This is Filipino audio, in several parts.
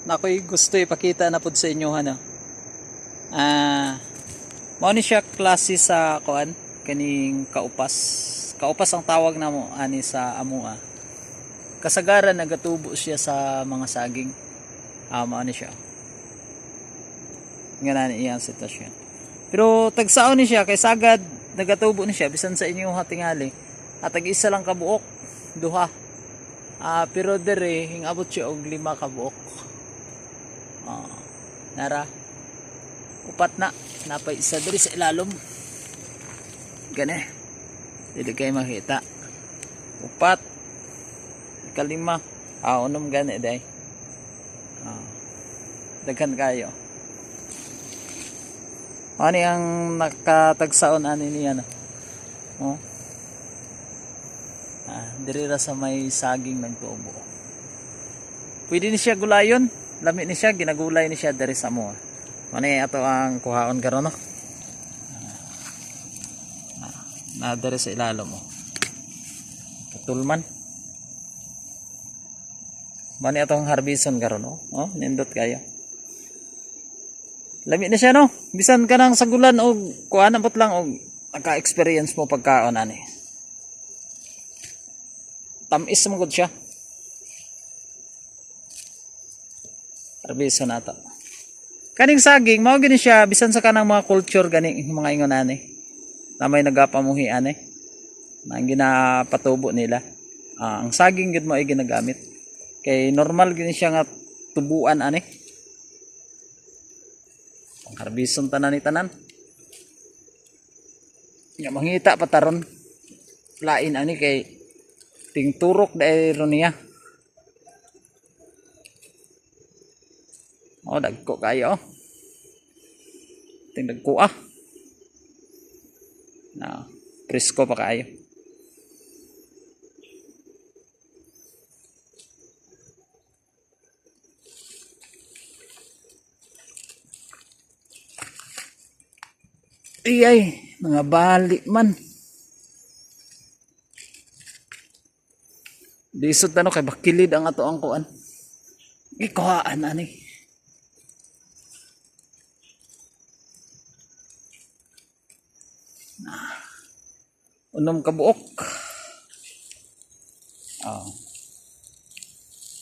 na ako'y gusto ipakita na pud sa inyo ano. Mao ni siya klase sa kuan kaning kaupas. Kaupas ang tawag namo ani sa amoa. Kasagaran nagatubo siya sa mga saging. Mao ni siya. Nga na iyang sitwasyon. Pero tagsaon ni siya kay sagad nagatubo ni siya bisan sa inyo hatingali. At tag-isa lang ka buok, duha. Pero dere hingabot siya og 5 ka buok. Nara upat na napay isa diri sa ilalom. Gani. Dili kay makita. Upat kalima. Unom gani day. Daghan kayo. Ano ang nakatagsaon ani niya no? Diri ra sa may saging nagtubo. Pwede ni siya gulayon. Lami ni siya, ginagulay ni siya diri sa mo. Ano ato ang kuhaon karon no? Na diri sa ilalom mo. Katulman. Mani atong harbison karon no? Nindot kayo. Lami na siya no. Bisan ka nang sagulan og kuan abot lang og naka-experience mo pagkaon ani. Tamis mo gud siya. Arbiso na to. Kaning saging mao gini siya bisan sa kanang mga culture gani mga ingon ani. Na may nagapamuhi ani. Nang ginapatubo nila. Ang saging gud mo ay ginagamit. Kay normal gini siya nga tubuan ani. Ang harbison tanan ni tanan. Ya mangita pataron. Lain ani kay ting turok daero niya. Dagko kayo. Ting dagko na presko pa kayo. Iyay, mga bali man. Disod na no, kay bakilid ang ato ang kuan. Ikuhaan ani. Unom ka buok.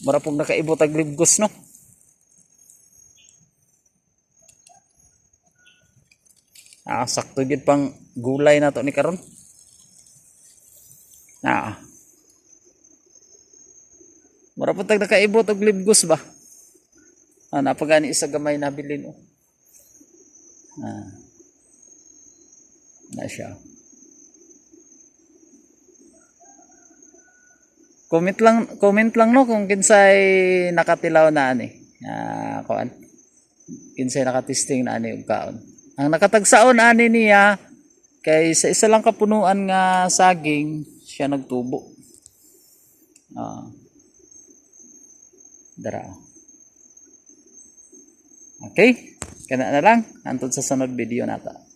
Mura pong nakaibot ag libgos no. Sakto gid pang gulay na to ni karon. Mura pong tag nakaibot og libgos ba. Napagani isa gamay na bilin oh. Na siya. Comment lang no kung kinsay nakatilaw na ani. Kuan. Kinsay nakatesting na ani og kaon. Ang nakatagsaon ani niya kay sa isa lang kapunuan nga saging siya nagtubo. Dara. Okay? Kana na lang antod sa sunod video nata.